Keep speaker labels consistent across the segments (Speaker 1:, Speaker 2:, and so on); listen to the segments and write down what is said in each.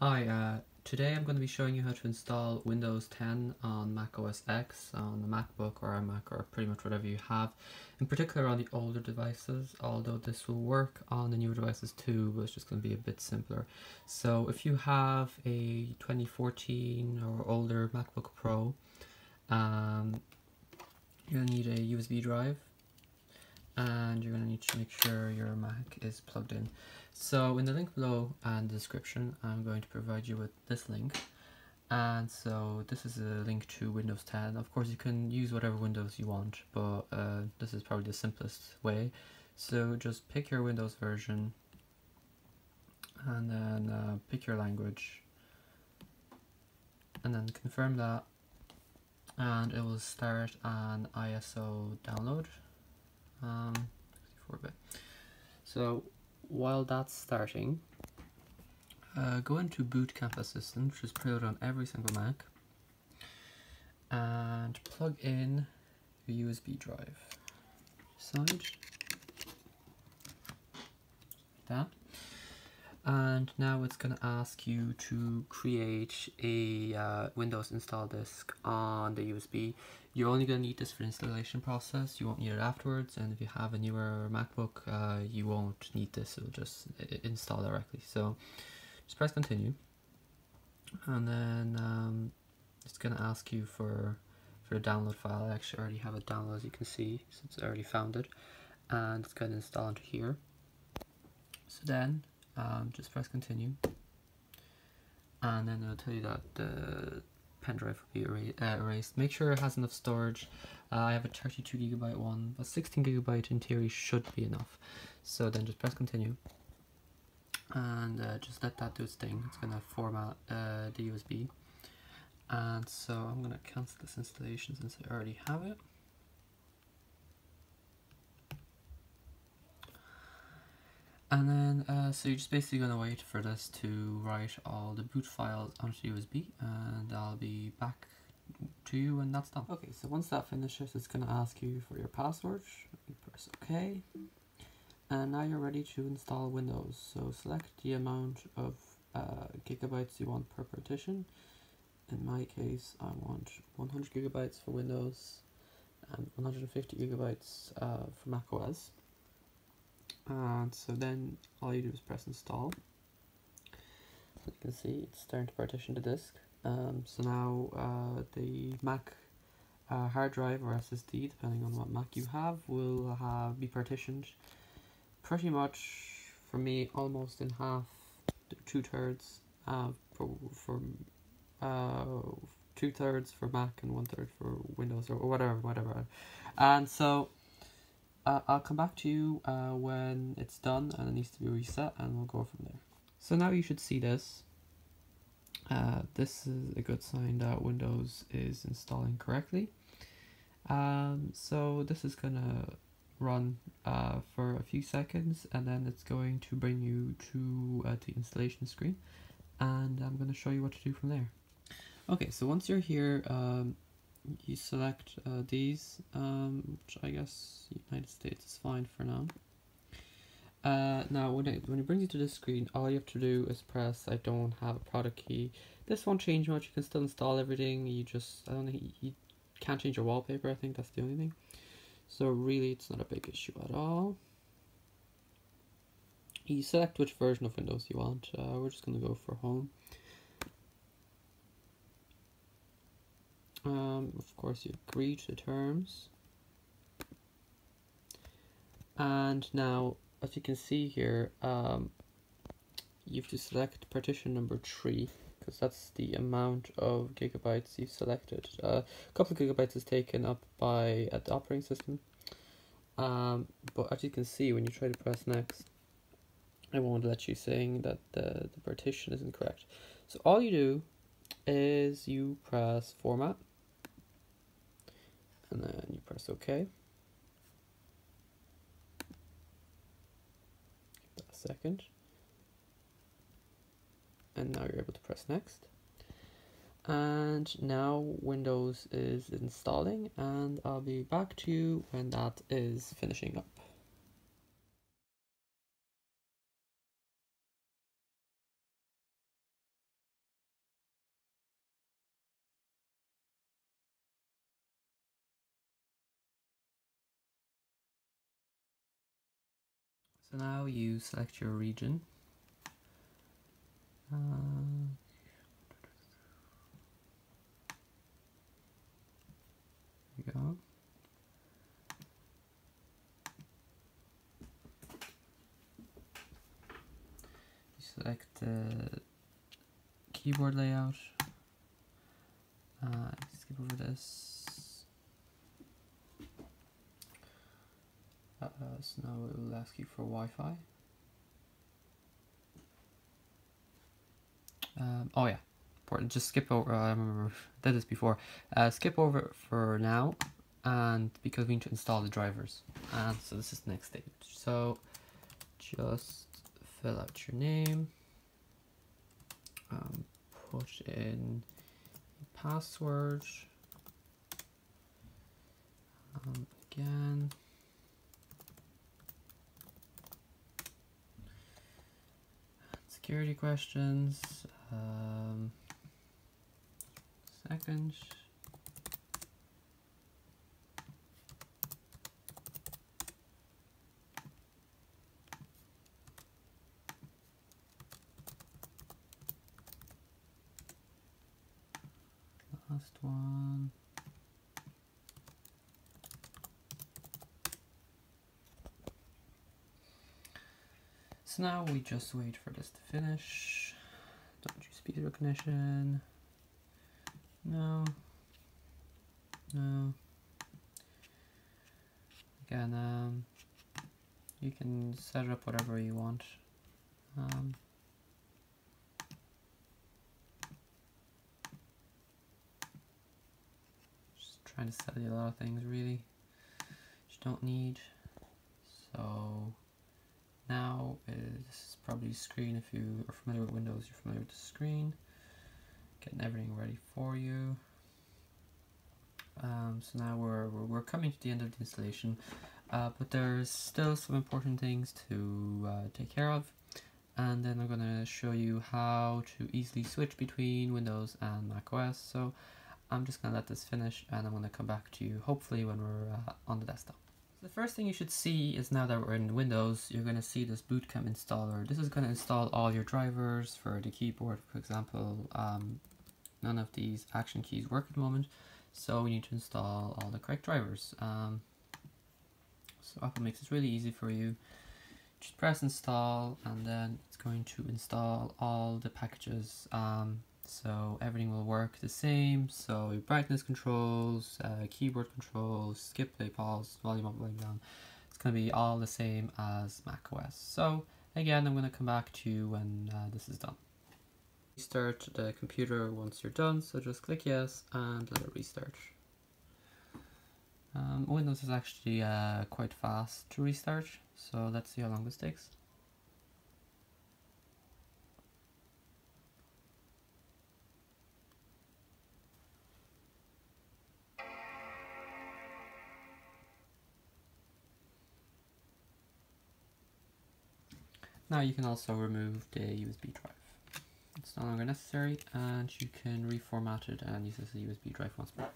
Speaker 1: Hi, today I'm going to be showing you how to install Windows 10 on Mac OS X on a MacBook or iMac or pretty much whatever you have, in particular on the older devices, although this will work on the newer devices too, but it's just going to be a bit simpler. So if you have a 2014 or older MacBook Pro, you're going to need a USB drive, and you're going to need to make sure your Mac is plugged in. So in the link below and the description, I'm going to provide you with this link. And so this is a link to Windows 10. Of course you can use whatever Windows you want, but this is probably the simplest way. So just pick your Windows version and then pick your language and then confirm that, and it will start an ISO download. 64-bit. So while that's starting, go into Boot Camp Assistant, which is preloaded on every single Mac, and plug in your USB drive. Side, like that. And now it's going to ask you to create a Windows install disk on the USB. You're only going to need this for the installation process. You won't need it afterwards, and if you have a newer MacBook, you won't need this. It'll just install directly. So just press continue, and then it's going to ask you for a download file. I actually already have it downloaded, as you can see, since I already found it, and it's going to install into here. So then just press continue, and then it'll tell you that the pen drive will be erased. Make sure it has enough storage. I have a 32GB one, but 16GB in theory should be enough. So then just press continue, and just let that do its thing. It's going to format the USB. And so I'm going to cancel this installation since I already have it. And then, so you're just basically going to wait for this to write all the boot files onto USB, and I'll be back to you when that's done. Okay, so once that finishes, it's going to ask you for your password. You press OK. And now you're ready to install Windows. So select the amount of gigabytes you want per partition. In my case, I want 100 gigabytes for Windows and 150 gigabytes for Mac OS. And so then all you do is press install. You can see it's starting to partition the disk. So now the Mac hard drive or SSD, depending on what Mac you have, will be partitioned pretty much, for me, almost in half, 2/3 for 2/3 for Mac and 1/3 for Windows, or whatever. And so I'll come back to you when it's done and it needs to be reset, and we'll go from there. So now you should see this. This is a good sign that Windows is installing correctly. So this is gonna run for a few seconds, and then it's going to bring you to the installation screen, and I'm going to show you what to do from there. Okay, so once you're here, you select these, which I guess United States is fine for now. Now when it brings you to this screen, all you have to do is press I don't have a product key. This won't change much. You can still install everything. You just, I don't think you can't change your wallpaper. I think that's the only thing. So really, it's not a big issue at all. You select which version of Windows you want. We're just going to go for home. Of course, you agree to the terms. And now, as you can see here, you have to select partition number 3, because that's the amount of gigabytes you've selected. A couple of gigabytes is taken up by the operating system. But as you can see, when you try to press next, it won't let you, saying that the partition isn't correct. So all you do is you press format, and then you press OK. Give that a second. And now you're able to press next. And now Windows is installing, and I'll be back to you when that is finishing up. So now you select your region. There you go. You select the keyboard layout. Skip over this. So now it will ask you for Wi-Fi. Oh yeah, important. Just skip over. I remember I did this before. Skip over it for now, and because we need to install the drivers, and so this is the next stage. So just fill out your name. Put in a password. Again. Security questions. Second. Last one. So now we just wait for this to finish. Don't use speed recognition. No. No. Again, you can set it up whatever you want. Just trying to set you a lot of things really, which you don't need. So now this is probably screen. If you are familiar with Windows, you're familiar with the screen. Getting everything ready for you. So now we're coming to the end of the installation, but there's still some important things to take care of, and then I'm going to show you how to easily switch between Windows and Mac OS. So I'm just going to let this finish, and I'm going to come back to you hopefully when we're on the desktop. The first thing you should see is, now that we're in Windows, you're going to see this Boot Camp installer. This is going to install all your drivers for the keyboard. For example, none of these action keys work at the moment, so we need to install all the correct drivers. So Apple makes it really easy for you. Just press install, and then it's going to install all the packages. So everything will work the same. So your brightness controls, keyboard controls, skip, play, pause, volume up, volume down. It's going to be all the same as macOS. So again, I'm going to come back to you when this is done. Restart the computer once you're done. So just click yes and let it restart. Windows is actually quite fast to restart. So let's see how long this takes. Now you can also remove the USB drive. It's no longer necessary, and you can reformat it and use this as a USB drive once more.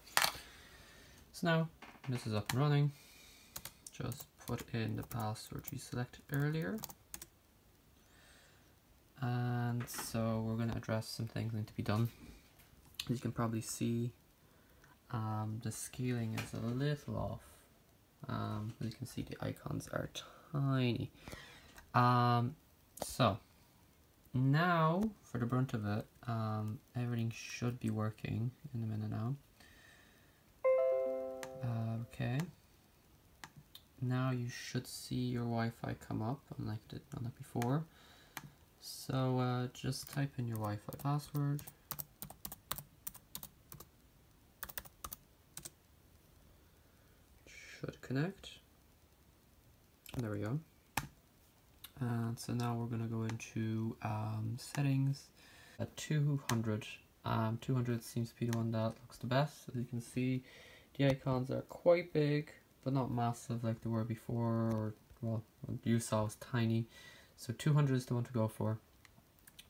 Speaker 1: So now this is up and running. Just put in the password you selected earlier. And so we're going to address some things that need to be done. As you can probably see, the scaling is a little off. As you can see, the icons are tiny. So now for the brunt of it, everything should be working in a minute now. Okay. Now you should see your Wi-Fi come up, unlike it did done that before. So just type in your Wi-Fi password. Should connect. And there we go. And so now we're going to go into settings at 200. 200 seems to be the one that looks the best. As you can see, the icons are quite big, but not massive like they were before, or well, what you saw was tiny. So 200 is the one to go for.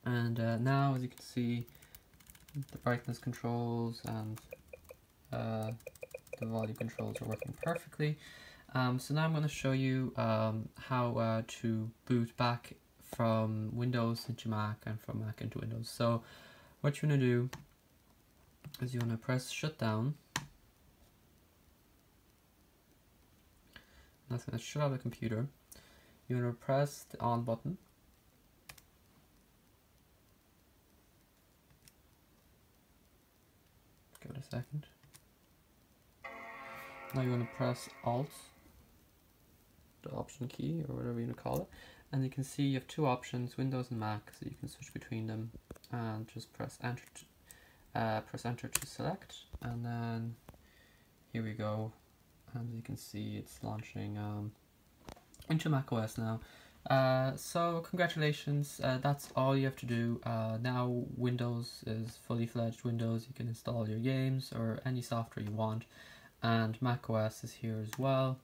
Speaker 1: And now, as you can see, the brightness controls and the volume controls are working perfectly. So now I'm going to show you how to boot back from Windows into Mac and from Mac into Windows. So what you want to do is you want to press shutdown. That's going to shut out the computer. You want to press the on button. Give it a second. Now you want to press Alt, the Option key or whatever you want to call it, and you can see you have two options, Windows and Mac, so you can switch between them, and just press Enter to select, and then here we go, and you can see it's launching into macOS now. So congratulations, that's all you have to do. Now Windows is fully fledged Windows. You can install your games or any software you want, and macOS is here as well.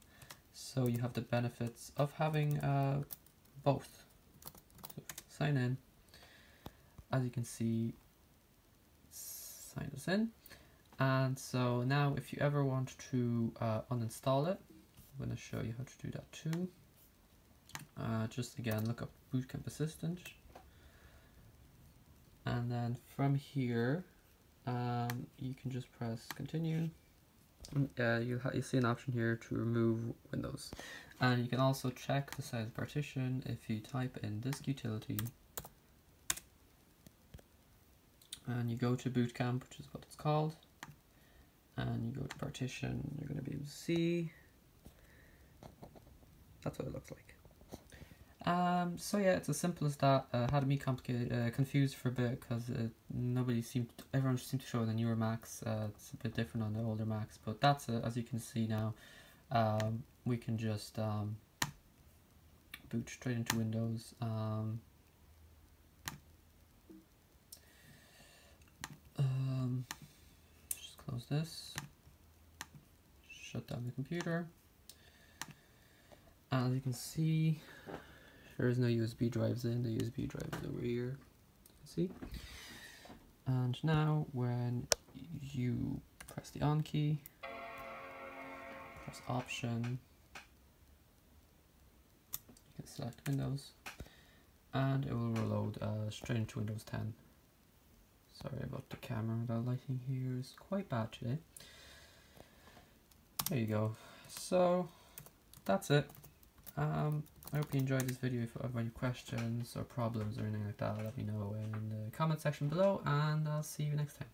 Speaker 1: So you have the benefits of having both. So sign in. As you can see, sign us in. And so now if you ever want to uninstall it, I'm going to show you how to do that too. Just again, look up Boot Camp Assistant, and then from here you can just press continue. You see an option here to remove Windows, and you can also check the size of partition if you type in disk utility and you go to Boot Camp, which is what it's called, and you go to partition. You're going to be able to see that's what it looks like. So yeah, it's as simple as that. Had me confused for a bit because everyone seemed to show the newer Macs. It's a bit different on the older Macs, but that's it. As you can see now, we can just boot straight into Windows. Just close this, shut down the computer. As you can see, there is no USB drives in, the USB drive is over here, see? And now when you press the on key, press option, you can select Windows, and it will reload straight into Windows 10. Sorry about the camera, the lighting here is quite bad today. There you go. So that's it. I hope you enjoyed this video. If you have any questions or problems or anything like that, let me know in the comment section below, and I'll see you next time.